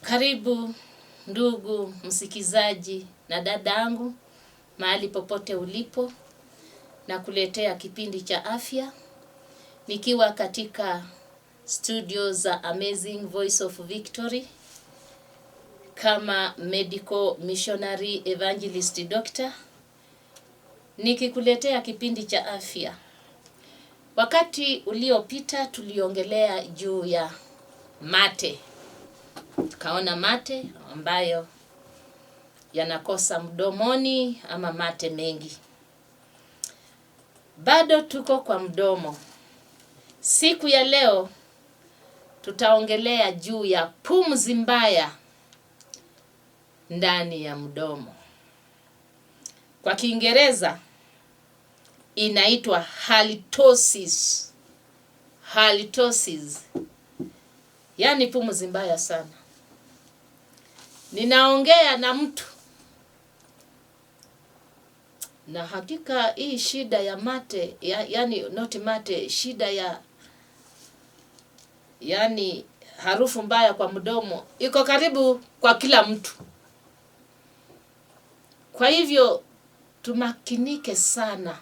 Karibu ndugu msikizaji na dadangu mahali popote ulipo, na kuletea kipindi cha afya nikiwa katika studio za Amazing Voice of Victory kama medical missionary evangelist doctor, nikikuletea kipindi cha afya. Wakati uliopita tuliongelea juu ya mate. Kaona mate ambayo yanakosa mdomoni ama mate mengi. Bado tuko kwa mdomo. Siku ya leo tutaongelea juu ya pumzi mbaya ndani ya mdomo. Kwa Kiingereza inaitwa halitosis. Halitosis. Yaani pumzi mbaya sana. Ninaongea na mtu, na hakika hii shida ya mate, yani not mate, shida ya yani harufu mbaya kwa mdomo iko karibu kwa kila mtu. Kwa hivyo tumakinike sana.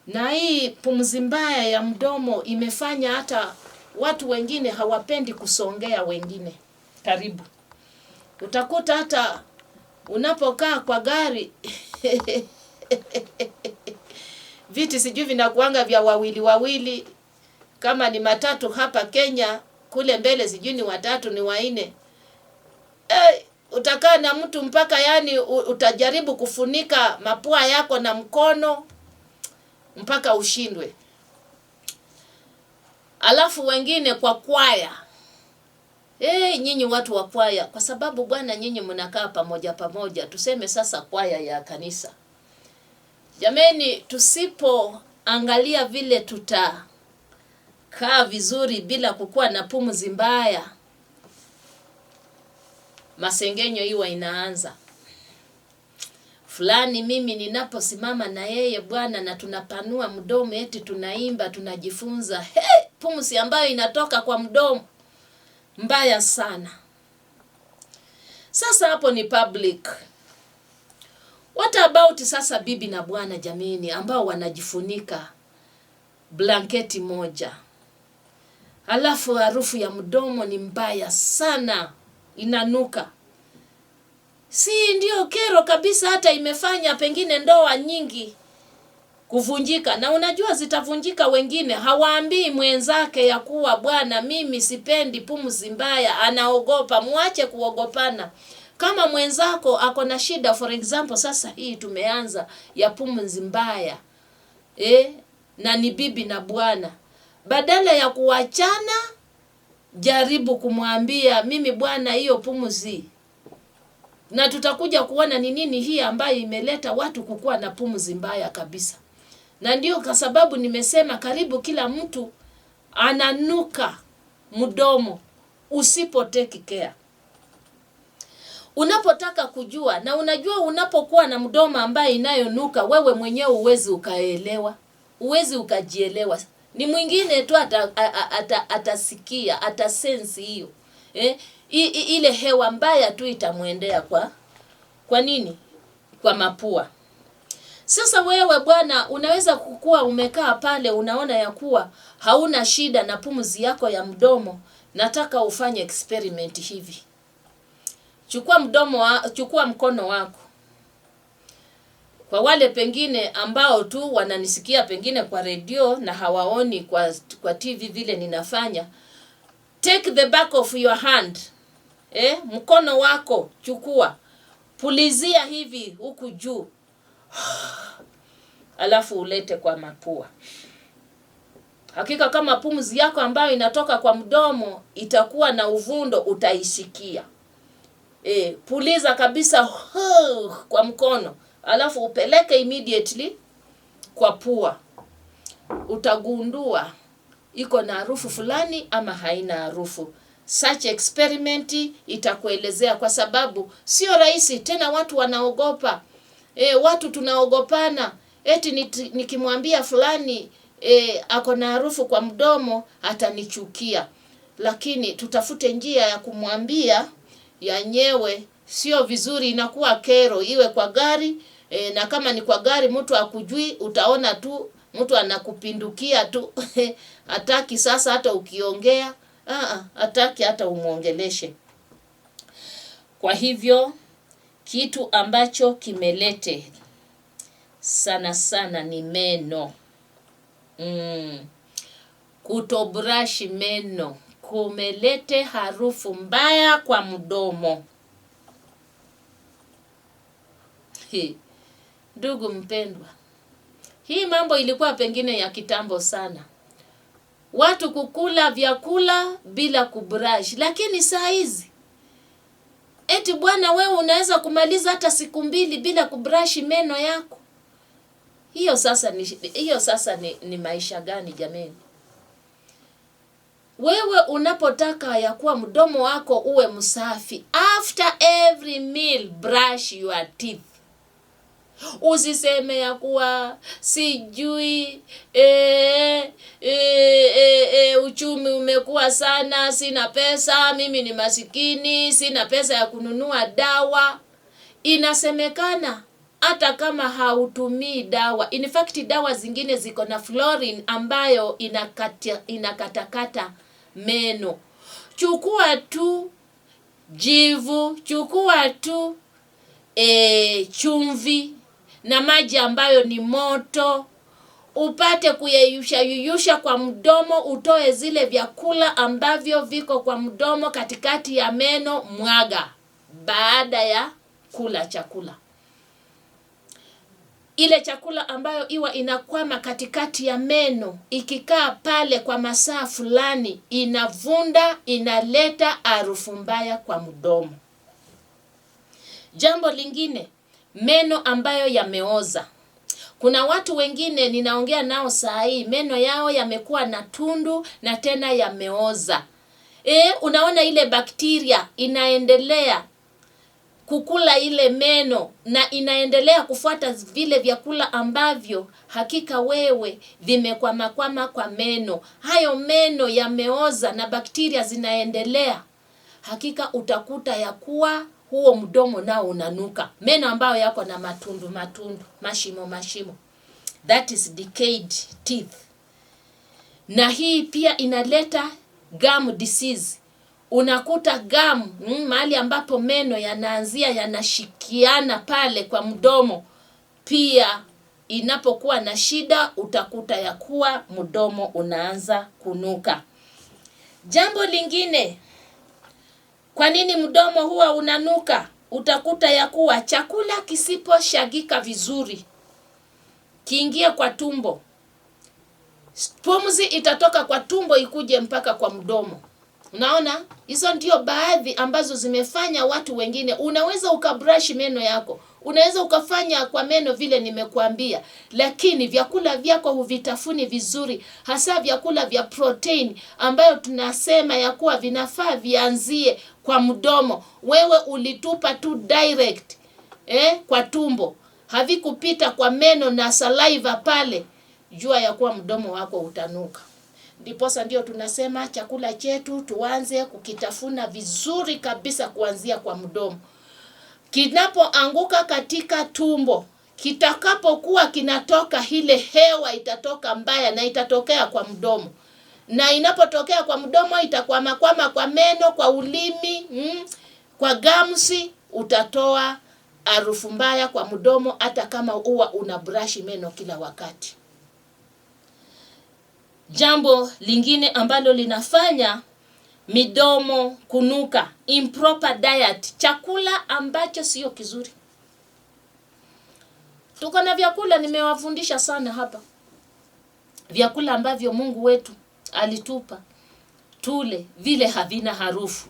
Na hii pumzi mbaya ya mdomo imefanya hata watu wengine hawapendi kusongea wengine karibu. Utakuta hata unapokaa kwa gari viti sijui vinakuanga vya wawili, kama ni matatu hapa Kenya, kule mbele sijui ni watatu ni waine. Utakaa na mtu mpaka yani utajaribu kufunika mapua yako na mkono mpaka ushindwe. Alafu wengine kwa kwaya. Nyinyi watu wa kwaya, kwa sababu bwana nyinyi mnakaa pamoja, tuseme sasa kwaya ya kanisa. Jameni, tusipoangalia vile tutakaa vizuri bila kukuwa na pumzi mbaya, masengenyo hiwa inaanza. Fulani mimi ninaposimama na yeye bwana na tunapanua mdomo eti tunaimba, tunajifunza. Pumzi ambayo inatoka kwa mdomo mbaya sana. Sasa hapo ni public. What about sasa bibi na bwana jameni ambao wanajifunika blanketi moja? Alafu harufu ya mdomo ni mbaya sana, inanuka. Si ndio kero kabisa, hata imefanya pengine ndoa nyingi kuvunjika. Na unajua zitavunjika, wengine hawaambii mwenzake ya kuwa bwana mimi sipendi pumzi mbaya, anaogopa. Muache kuogopana. Kama mwenzako ako na shida, for example sasa hii tumeanza ya pumzi mbaya, na ni bibi na bwana, badala ya kuachana, jaribu kumwambia mimi bwana hiyo pumzi. Na tutakuja kuona ni nini hii ambayo imeleta watu kukua na pumzi mbaya kabisa. Na ndio kwa sababu nimesema karibu kila mtu ananuka mdomo usipo take care. Unapotaka kujua, na unajua unapokuwa na mdomo ambaye inayonuka, wewe mwenyewe uwezi ukaelewa, uwezi ukajielewa. Ni mwingine tu atasikia, atasensi hiyo. Ile hewa mbaya tu itamuendea kwa nini? Kwa mapua. Sasa wewe bwana unaweza kukua umekaa pale unaona ya kuwa hauna shida na pumzi yako ya mdomo. Nataka ufanye experiment hivi. Chukua mkono wako. Kwa wale pengine ambao tu wananisikia pengine kwa radio na hawaoni kwa TV vile ninafanya, take the back of your hand. Mkono wako chukua, pulizia hivi huku juu. Alafu ulete kwa mapua. Hakika kama pumzi yako ambayo inatoka kwa mdomo itakuwa na uvundo, utaisikia. Puliza kabisa kwa mkono, alafu upeleke immediately kwa pua. Utagundua iko na harufu fulani ama haina harufu. Such experiment itakuelezea, kwa sababu sio rahisi tena. Watu wanaogopa. Watu tunaogopana. Eti nikimwambia fulani ako na harufu kwa mdomo atanichukia. lakini tutafute njia ya kumwambia yenyewe sio vizuri, inakuwa kero, iwe kwa gari na kama ni kwa gari mtu akujui, utaona tu mtu anakupindukia tu hataki sasa hata ukiongea, hataki hata umuongeleshe. Kwa hivyo kitu ambacho kimelete sana sana ni meno. Kutobrush meno kumelete harufu mbaya kwa mdomo. Ndugu mpendwa, hii mambo ilikuwa pengine ya kitambo sana, watu kukula vyakula bila kubrush, lakini saa hizi eti bwana wewe unaweza kumaliza hata siku 2 bila kubrush meno yako. Hiyo sasa ni maisha gani jameni? Wewe unapotaka ya kuwa mdomo wako uwe msafi, after every meal brush your teeth. Usiseme ya kuwa sijui uchumi umekuwa sana, sina pesa, mimi ni masikini, sina pesa ya kununua dawa. Inasemekana hata kama hautumii dawa, in fact dawa zingine ziko na fluorine ambayo inakatakata meno. Chukua tu jivu, chukua tu chumvi na maji ambayo ni moto, upate kuyeyusha kwa mdomo, utoe zile vyakula ambavyo viko kwa mdomo katikati ya meno, mwaga baada ya kula chakula. Ile chakula ambayo iwa inakwama katikati ya meno, ikikaa pale kwa masaa fulani, inavunda, inaleta harufu mbaya kwa mdomo. Jambo lingine, meno ambayo yameoza. Kuna watu wengine ninaongea nao saa hii, meno yao yamekuwa na tundu na tena yameoza. Unaona ile bakteria inaendelea kukula ile meno na inaendelea kufuata vile vyakula ambavyo hakika wewe vimekwama kwa meno. Hayo meno yameoza na bakteria zinaendelea. Hakika utakuta ya kuwa huo mdomo nao unanuka. Meno ambayo yako na matundu, mashimo. That is decayed teeth. Na hii pia inaleta gum disease. Unakuta gum, mahali ambapo meno yanaanzia yanashikiana pale kwa mdomo, pia inapokuwa na shida utakuta ya kuwa mdomo unaanza kunuka. Jambo lingine, kwa nini mdomo huwa unanuka? Utakuta ya kuwa chakula kisiposhagika vizuri kiingie kwa tumbo, pumzi itatoka kwa tumbo ikuje mpaka kwa mdomo. Unaona? Hizo ndio baadhi ambazo zimefanya watu wengine. Unaweza ukabrush meno yako, unaweza ukafanya kwa meno vile nimekuambia, lakini vyakula vyako huvitafuni vizuri, hasa vyakula vya protein ambayo tunasema ya kuwa vinafaa vianzie kwa mdomo. Wewe ulitupa tu direct kwa tumbo, havikupita kwa meno na saliva pale, jua ya kuwa mdomo wako utanuka. Ndiposa ndio tunasema chakula chetu tuanze kukitafuna vizuri kabisa kuanzia kwa mdomo. Kinapoanguka katika tumbo, kitakapokuwa kinatoka, ile hewa itatoka mbaya na itatokea kwa mdomo. Na inapotokea kwa mdomo itakwama kwa meno, kwa ulimi, kwa gamsi, utatoa harufu mbaya kwa mdomo hata kama huwa una brush meno kila wakati. Jambo lingine ambalo linafanya midomo kunuka, improper diet, chakula ambacho sio kizuri. Tuko na vyakula nimewafundisha sana hapa, vyakula ambavyo Mungu wetu alitupa tule, vile havina harufu.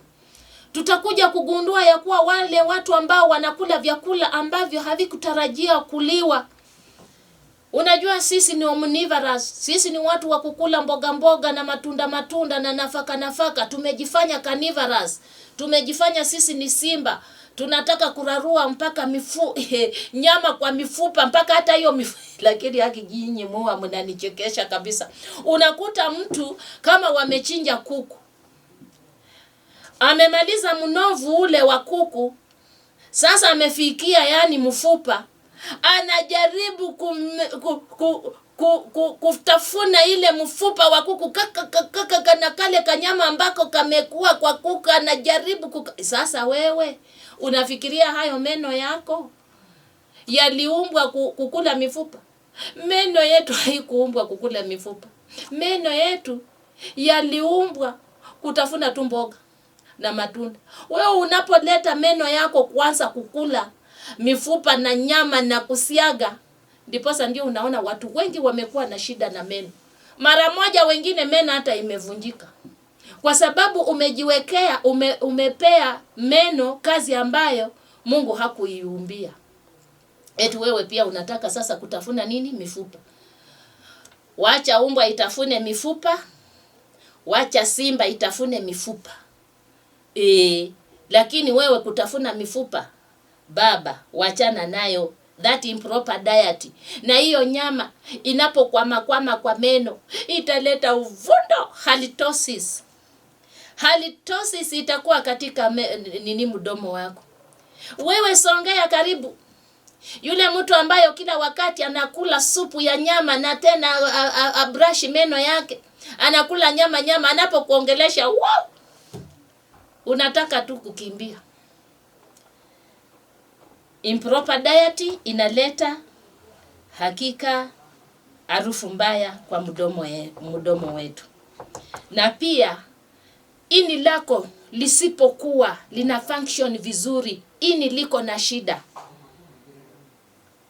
Tutakuja kugundua ya kuwa wale watu ambao wanakula vyakula ambavyo havikutarajia kuliwa. Unajua sisi ni omnivorous, sisi ni watu wa kukula mboga na matunda na nafaka. Tumejifanya carnivorous, tumejifanya sisi ni simba. Tunataka kurarua mpaka nyama kwa mifupa, mpaka hata hiyo lakini haki nyinyi mnanichekesha kabisa. Unakuta mtu kama wamechinja kuku, amemaliza mnovu ule wa kuku, sasa amefikia yani mfupa, anajaribu kutafuna ile mfupa wa kuku na kale kanyama ambako kamekuwa kwa kuku, anajaribu Sasa wewe unafikiria hayo meno yako yaliumbwa kukula mifupa? Meno yetu haikuumbwa kukula mifupa. Meno yetu yaliumbwa kutafuna tu mboga na matunda. Wewe unapoleta meno yako kuanza kukula mifupa na nyama na kusiaga, ndiposa ndio unaona watu wengi wamekuwa na shida na meno. Mara moja wengine meno hata imevunjika. Kwa sababu umejiwekea, umepea meno kazi ambayo Mungu hakuiumbia. Eti wewe pia unataka sasa kutafuna nini? Mifupa. Wacha umbwa itafune mifupa, wacha simba itafune mifupa. Lakini wewe kutafuna mifupa, baba, wachana nayo. That improper diet. Na hiyo nyama inapokwama kwa meno italeta uvundo, halitosis. Halitosis itakuwa katika mdomo wako. Wewe songea karibu. Yule mtu ambayo kila wakati anakula supu ya nyama na tena abrush meno yake, anakula nyama anapokuongelesha, wow! Unataka tu kukimbia. Improper diet inaleta hakika harufu mbaya kwa mdomo wetu. Na pia ini lako lisipokuwa lina function vizuri, ini liko na shida.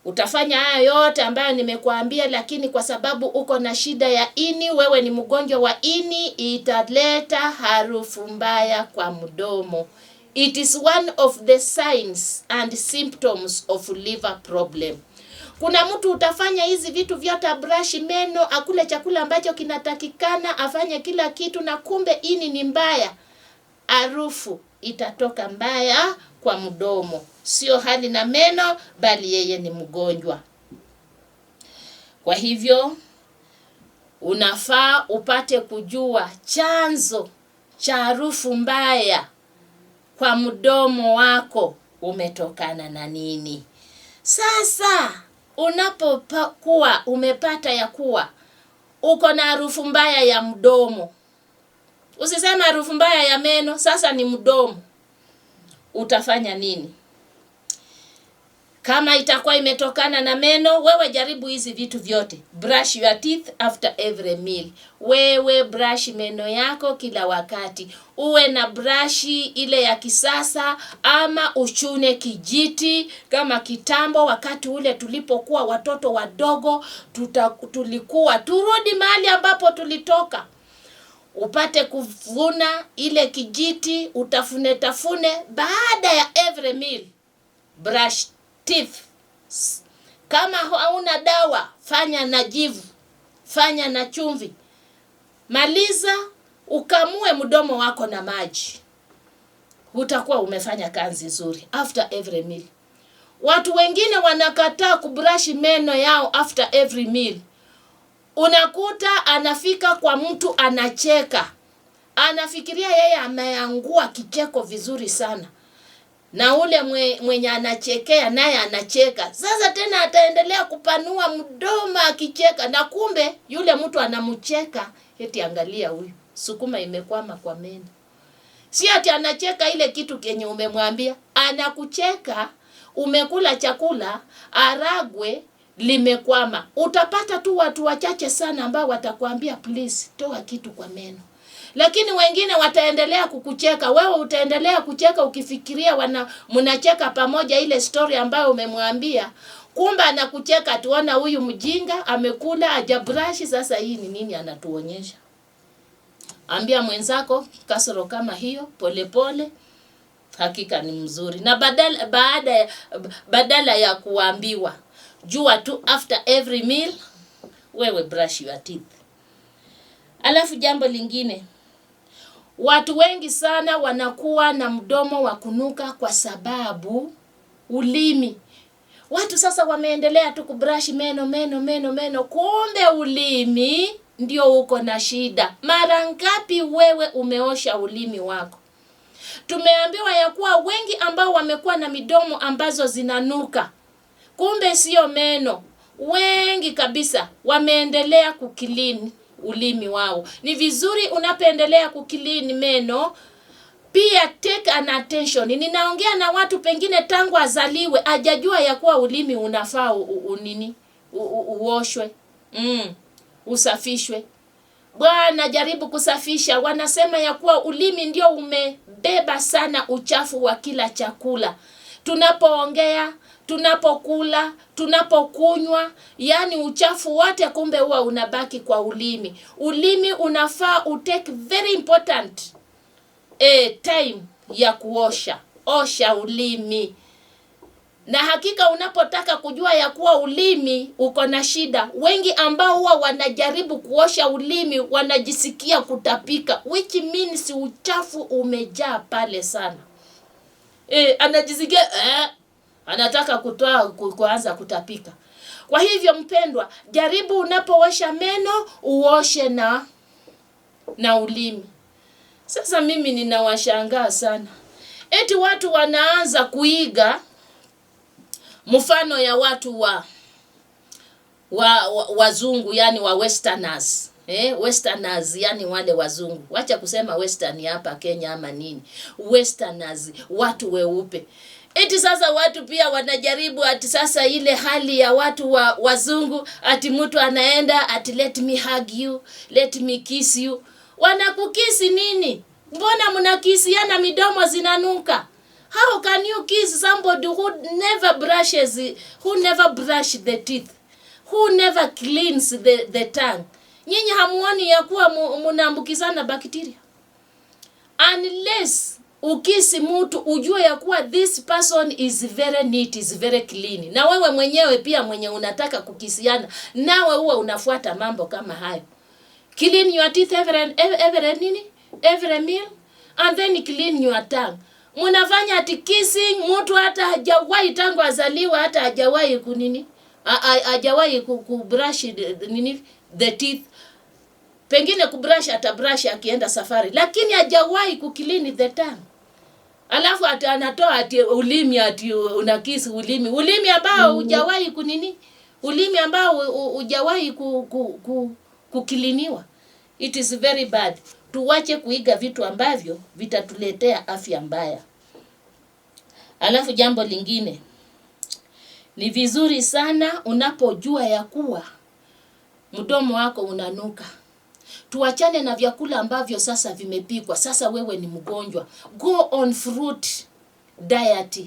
Utafanya haya yote ambayo nimekuambia, lakini kwa sababu uko na shida ya ini, wewe ni mgonjwa wa ini, italeta harufu mbaya kwa mdomo. It is one of the signs and symptoms of liver problem. Kuna mtu utafanya hizi vitu vyote, brush meno, akule chakula ambacho kinatakikana, afanye kila kitu, na kumbe ini ni mbaya. Harufu itatoka mbaya kwa mdomo. Sio hali na meno, bali yeye ni mgonjwa. Kwa hivyo unafaa upate kujua chanzo cha harufu mbaya kwa mdomo wako umetokana na nini. Sasa unapokuwa umepata ya kuwa uko na harufu mbaya ya mdomo, usisema harufu mbaya ya meno, sasa ni mdomo, utafanya nini? Kama itakuwa imetokana na meno, wewe jaribu hizi vitu vyote. Brush your teeth after every meal. Wewe brush meno yako kila wakati. Uwe na brush ile ya kisasa, ama uchune kijiti kama kitambo wakati ule tulipokuwa watoto wadogo. Tulikuwa turudi mahali ambapo tulitoka. Upate kuvuna ile kijiti, utafune baada ya every meal. Brush teeth. Kama hauna dawa, fanya na jivu, fanya na chumvi. Maliza ukamue mdomo wako na maji. Utakuwa umefanya kazi nzuri after every meal. Watu wengine wanakataa kubrush meno yao after every meal. Unakuta anafika kwa mtu anacheka, anafikiria yeye ameangua kicheko vizuri sana, na ule mwenye anachekea naye anacheka. Sasa tena ataendelea kupanua mdomo akicheka, na kumbe yule mtu anamcheka eti angalia huyu sukuma imekwama kwa meno. Si ati anacheka ile kitu kenye umemwambia, anakucheka umekula chakula aragwe limekwama. Utapata tu watu wachache sana ambao watakwambia please toa kitu kwa meno. Lakini wengine wataendelea kukucheka. Wewe utaendelea kucheka ukifikiria mnacheka pamoja ile story ambayo umemwambia. Kumbe anakucheka, tuona huyu mjinga amekula ajabrashi, sasa hii ni nini anatuonyesha. Ambia mwenzako kasoro kama hiyo polepole, hakika ni mzuri. Na badala ya kuambiwa, jua tu after every meal wewe brush your teeth. Alafu jambo lingine, watu wengi sana wanakuwa na mdomo wa kunuka kwa sababu ulimi. Watu sasa wameendelea tu kubrush meno, kumbe ulimi ndio uko na shida. Mara ngapi wewe umeosha ulimi wako? Tumeambiwa ya kuwa wengi ambao wamekuwa na midomo ambazo zinanuka, kumbe sio meno. Wengi kabisa wameendelea kukilini ulimi wao. Ni vizuri unapoendelea kukilini meno, pia take an attention. Ninaongea na watu pengine tangu azaliwe hajajua ya kuwa ulimi unafaa uoshwe, usafishwe. Bwana, jaribu kusafisha. Wanasema ya kuwa ulimi ndio umebeba sana uchafu wa kila chakula. Tunapoongea, tunapokula, tunapokunywa, yani uchafu wote kumbe huwa unabaki kwa ulimi. Ulimi unafaa utake very important time ya kuosha. Osha ulimi. Na hakika unapotaka kujua ya kuwa ulimi uko na shida, wengi ambao huwa wanajaribu kuosha ulimi wanajisikia kutapika, which means uchafu umejaa pale sana. Anajisikia anataka kuanza kutapika. Kwa hivyo mpendwa, jaribu unapoosha meno uoshe na ulimi. Sasa mimi ninawashangaa sana. Eti watu wanaanza kuiga mfano ya watu wazungu, yani wa westerners. Westerners yani wale wazungu. Wacha kusema western hapa Kenya ama nini. Westerners, watu weupe. Eti sasa watu pia wanajaribu ati sasa ile hali ya watu wazungu, ati mtu anaenda ati let me hug you, let me kiss you. Wanakukisi nini? Mbona mnakisiana midomo zinanuka? How can you kiss somebody who never brush the teeth, who never cleans the tongue? Nyinyi hamuoni ya kuwa mnaambukizana bakteria? Unless ukisi mtu ujue ya kuwa this person is very neat, is very clean. Na wewe mwenyewe pia mwenye unataka kukisiana, nawe huwa unafuata mambo kama hayo. Clean your teeth every meal, and then clean your tongue. Mnafanya ati kissing, mtu hata hajawahi tangu azaliwa hata hajawahi hajawahi kubrush the teeth. Pengine kubrush atabrush akienda safari, lakini hajawahi kukilini the tongue. Alafu anatoa ati ulimi, ati unakisi ulimi ambao hujawahi ulimi ambao hujawahi kukiliniwa. It is very bad. Tuwache kuiga vitu ambavyo vitatuletea afya mbaya. Alafu jambo lingine, ni vizuri sana unapojua ya kuwa mdomo wako unanuka. Tuachane na vyakula ambavyo sasa vimepikwa. Sasa wewe ni mgonjwa, go on fruit diet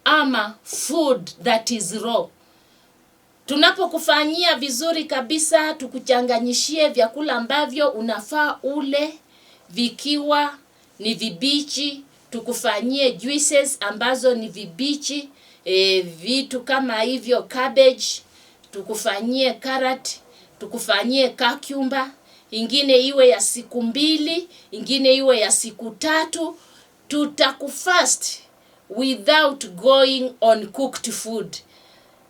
ama food that is raw. Tunapokufanyia vizuri kabisa, tukuchanganyishie vyakula ambavyo unafaa ule vikiwa ni vibichi, tukufanyie juices ambazo ni vibichi, vitu kama hivyo cabbage, tukufanyie carrot, tukufanyie cucumber, ingine iwe ya siku 2, ingine iwe ya siku 3. Tutakufast without going on cooked food.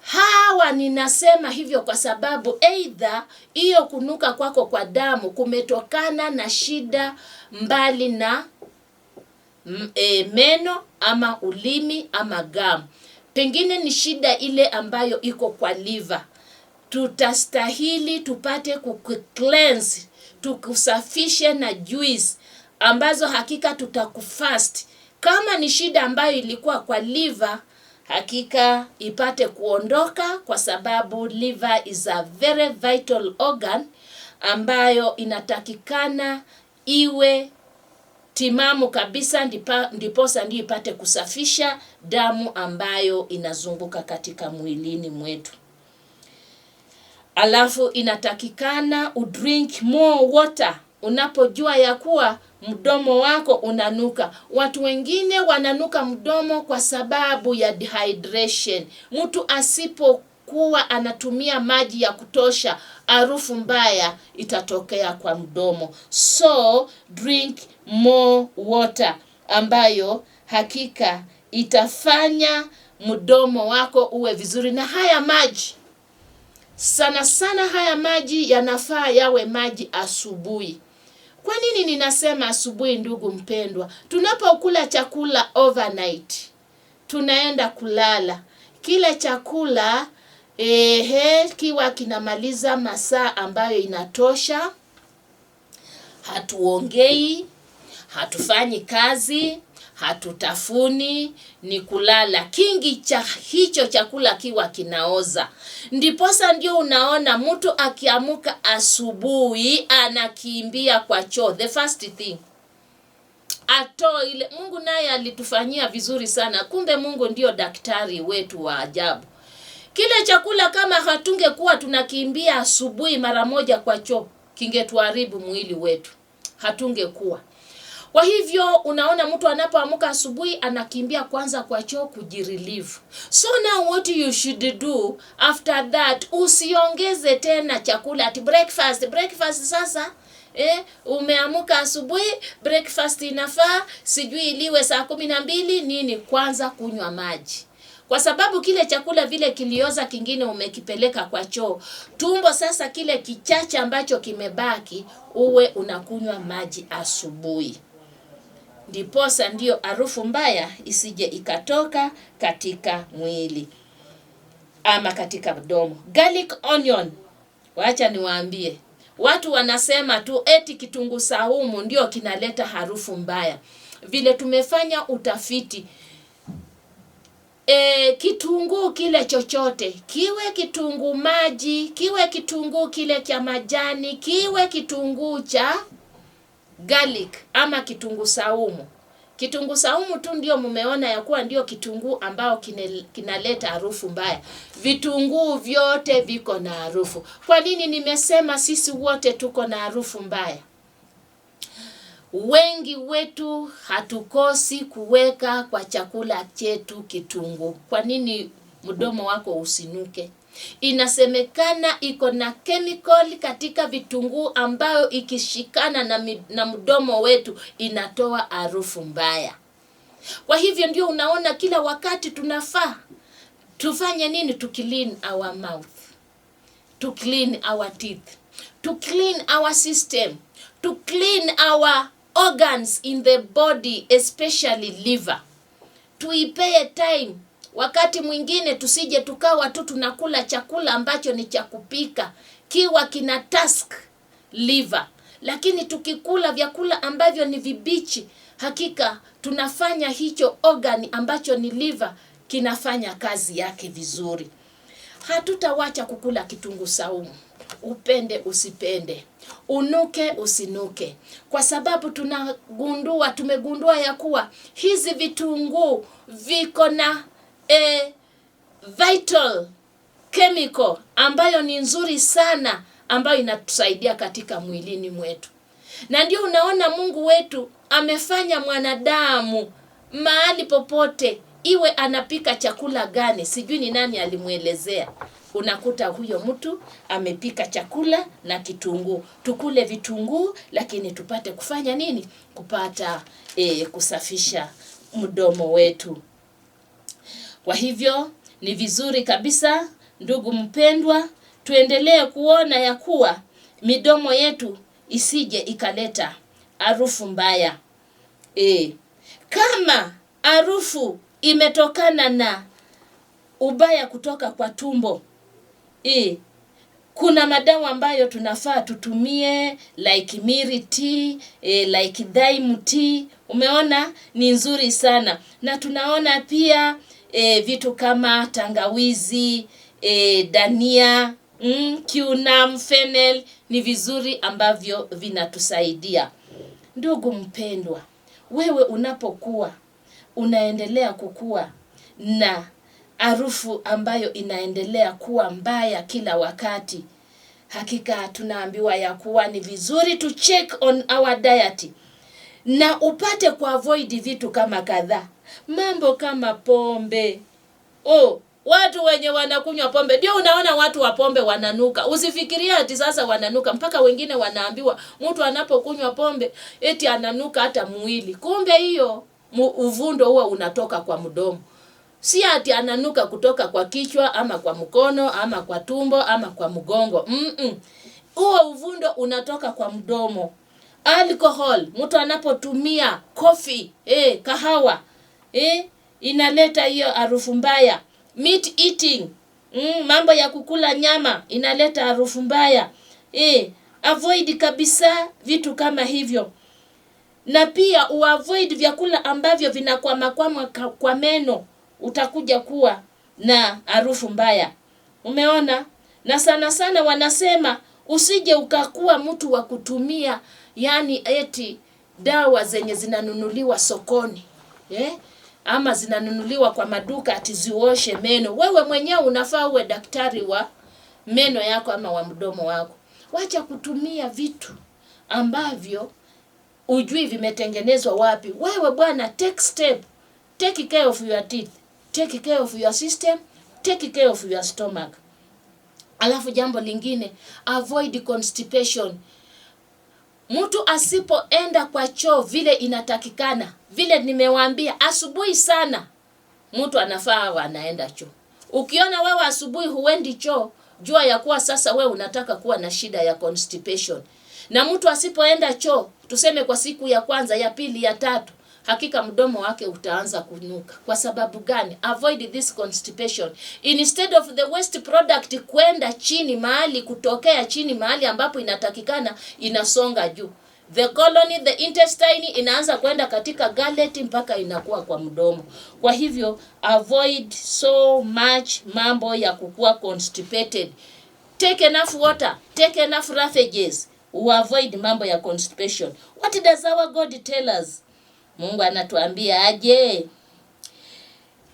Hawa ninasema hivyo kwa sababu either hiyo kunuka kwako kwa damu kumetokana na shida mbali na meno ama ulimi ama gamu. Pengine ni shida ile ambayo iko kwa liver. Tutastahili tupate kucleanse, tukusafishe na juice ambazo hakika tutakufast. Kama ni shida ambayo ilikuwa kwa liver, hakika ipate kuondoka, kwa sababu liver is a very vital organ ambayo inatakikana iwe timamu kabisa, ndiposa ndio ipate kusafisha damu ambayo inazunguka katika mwilini mwetu. Alafu inatakikana udrink more water unapojua ya kuwa mdomo wako unanuka. Watu wengine wananuka mdomo kwa sababu ya dehydration. Mtu asipokuwa anatumia maji ya kutosha, harufu mbaya itatokea kwa mdomo. So drink more water ambayo hakika itafanya mdomo wako uwe vizuri. Na haya maji, sana sana haya maji yanafaa yawe maji asubuhi. Kwa nini ninasema asubuhi, ndugu mpendwa? Tunapokula chakula overnight, tunaenda kulala, kile chakula kiwa kinamaliza masaa ambayo inatosha, hatuongei, hatufanyi kazi, hatutafuni, ni kulala. Kingi cha hicho chakula kiwa kinaoza. Ndiposa ndio unaona mtu akiamuka asubuhi anakimbia kwa choo. The first thing, ile. Mungu naye alitufanyia vizuri sana. Kumbe Mungu ndio daktari wetu wa ajabu. Kile chakula kama hatungekuwa tunakimbia asubuhi mara moja kwa choo, kingetuharibu mwili wetu. Hatungekuwa. Kwa hivyo unaona mtu anapoamka asubuhi anakimbia kwanza kwa choo kujirelieve. So now what you should do after that, usiongeze tena chakula ati breakfast sasa. Umeamka asubuhi, breakfast inafaa sijui iliwe saa 12 nini, kwanza kunywa maji. Kwa sababu kile chakula vile kilioza, kingine umekipeleka kwa choo. Tumbo sasa kile kichache ambacho kimebaki, uwe unakunywa maji asubuhi. Ndiposa ndio harufu mbaya isije ikatoka katika mwili ama katika mdomo. Garlic onion, wacha niwaambie, watu wanasema tu eti kitunguu saumu ndio kinaleta harufu mbaya. Vile tumefanya utafiti, kitunguu kile chochote, kiwe kitunguu maji, kiwe kitunguu kile cha majani, kiwe kitunguu cha garlic ama kitunguu saumu. Kitunguu saumu tu ndio mumeona ya kuwa ndio kitunguu ambao kinaleta harufu mbaya. Vitunguu vyote viko na harufu. Kwa nini nimesema sisi wote tuko na harufu mbaya? Wengi wetu hatukosi kuweka kwa chakula chetu kitunguu. Kwa nini mdomo wako usinuke? Inasemekana iko na chemical katika vitunguu ambayo ikishikana na mdomo wetu inatoa harufu mbaya. Kwa hivyo ndio unaona kila wakati tunafaa tufanye nini? To clean our mouth, to clean our teeth, to clean our system, to clean our organs in the body, especially liver. Tuipee time. Wakati mwingine tusije tukawa tu tunakula chakula ambacho ni cha kupika kiwa kina task liver, lakini tukikula vyakula ambavyo ni vibichi, hakika tunafanya hicho organ ambacho ni liver kinafanya kazi yake vizuri. Hatutawacha kukula kitunguu saumu, upende usipende, unuke usinuke, kwa sababu tumegundua ya kuwa hizi vitunguu viko na vital chemical ambayo ni nzuri sana, ambayo inatusaidia katika mwilini mwetu. Na ndio unaona Mungu wetu amefanya mwanadamu mahali popote, iwe anapika chakula gani, sijui ni nani alimuelezea, unakuta huyo mtu amepika chakula na kitunguu. Tukule vitunguu, lakini tupate kufanya nini? Kupata kusafisha mdomo wetu. Kwa hivyo ni vizuri kabisa, ndugu mpendwa, tuendelee kuona ya kuwa midomo yetu isije ikaleta harufu mbaya. Kama harufu imetokana na ubaya kutoka kwa tumbo, kuna madawa ambayo tunafaa tutumie, like miri tea, like thyme tea. Umeona ni nzuri sana. Na tunaona pia vitu kama tangawizi, dania, kiunam, fennel ni vizuri ambavyo vinatusaidia. Ndugu mpendwa, wewe unapokuwa unaendelea kukua na harufu ambayo inaendelea kuwa mbaya kila wakati, hakika tunaambiwa ya kuwa ni vizuri to check on our diet na upate avoid vitu kama kadhaa. Mambo kama pombe. Watu wenye wanakunywa pombe, ndio unaona watu wa pombe wananuka. Usifikiria ati sasa wananuka, mpaka wengine wanaambiwa mtu anapokunywa pombe eti ananuka hata mwili. Kumbe hiyo uvundo huwa unatoka kwa mdomo. Si ati ananuka kutoka kwa kichwa ama kwa mkono ama kwa tumbo ama kwa mgongo. Huo uvundo unatoka kwa mdomo. Alcohol, mtu anapotumia coffee, kahawa, inaleta hiyo harufu mbaya. Meat eating, mambo ya kukula nyama inaleta harufu mbaya. Avoid kabisa vitu kama hivyo. Na pia uavoid vyakula ambavyo vinakwama kwa meno, utakuja kuwa na harufu mbaya. Umeona? Na sana sana wanasema usije ukakuwa mtu wa kutumia yani eti dawa zenye zinanunuliwa sokoni. Ama zinanunuliwa kwa maduka ati zioshe meno. Wewe mwenyewe unafaa uwe daktari wa meno yako ama wa mdomo wako. Wacha kutumia vitu ambavyo ujui vimetengenezwa wapi. Wewe bwana, take step. Take care of your teeth. Take care of your system. Take care of your stomach. Alafu jambo lingine, avoid constipation. Mtu asipoenda kwa choo vile inatakikana, vile nimewaambia, asubuhi sana mtu anafaa anaenda choo. Ukiona wewe asubuhi huendi choo, jua ya kuwa sasa wewe unataka kuwa na shida ya constipation. Na mtu asipoenda choo, tuseme kwa siku ya kwanza, ya pili, ya tatu, hakika mdomo wake utaanza kunuka. Kwa sababu gani? Avoid this constipation. Instead of the waste product kwenda chini mahali, kutokea chini mahali ambapo inatakikana, inasonga juu. The colon, the intestine inaanza kwenda katika gullet mpaka inakuwa kwa mdomo. Kwa hivyo avoid so much mambo ya kukua constipated. Take enough water, take enough refuges. Avoid mambo ya constipation. What does our God tell us? Mungu anatuambia aje?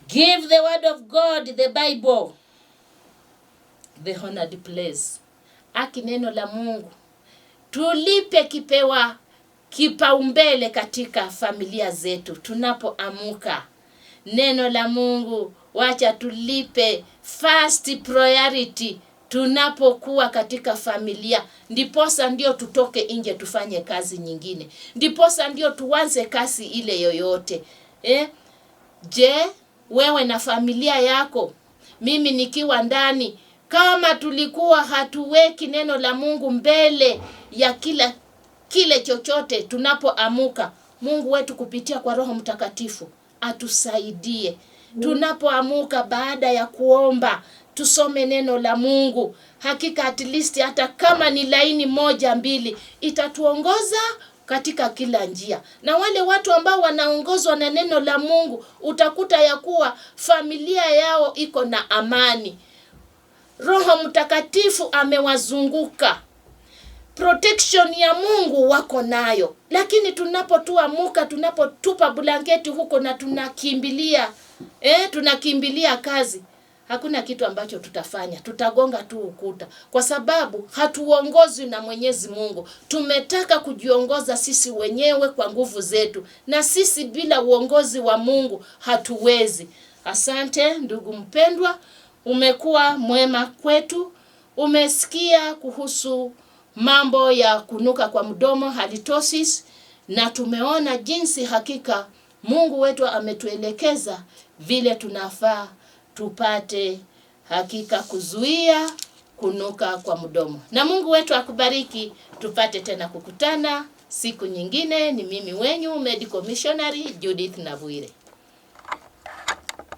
Give the word of God, the Bible, the honored place. Aki neno la Mungu tulipe kipaumbele katika familia zetu. Tunapoamuka, neno la Mungu wacha tulipe first priority. Tunapokuwa katika familia, ndiposa ndio tutoke nje tufanye kazi nyingine. Ndiposa ndio tuanze kazi ile yoyote. Je, wewe na familia yako, mimi nikiwa ndani, kama tulikuwa hatuweki neno la Mungu mbele ya kile chochote tunapoamuka, Mungu wetu kupitia kwa Roho Mtakatifu atusaidie. Tunapoamuka baada ya kuomba, tusome neno la Mungu. Hakika at least hata kama ni laini 1-2 itatuongoza katika kila njia. Na wale watu ambao wanaongozwa na neno la Mungu, utakuta ya kuwa familia yao iko na amani. Roho Mtakatifu amewazunguka. Protection ya Mungu wako nayo. Lakini tunapotuamuka, tunapotupa blanketi huko na tunakimbilia kazi, hakuna kitu ambacho tutafanya. Tutagonga tu ukuta, kwa sababu hatuongozwi na Mwenyezi Mungu. Tumetaka kujiongoza sisi wenyewe kwa nguvu zetu, na sisi bila uongozi wa Mungu hatuwezi. Asante ndugu mpendwa, umekuwa mwema kwetu. Umesikia kuhusu mambo ya kunuka kwa mdomo, halitosis, na tumeona jinsi hakika Mungu wetu ametuelekeza vile tunafaa tupate hakika kuzuia kunuka kwa mdomo. Na Mungu wetu akubariki. Tupate tena kukutana siku nyingine. Ni mimi wenyu Medical Missionary Judith Nabwire.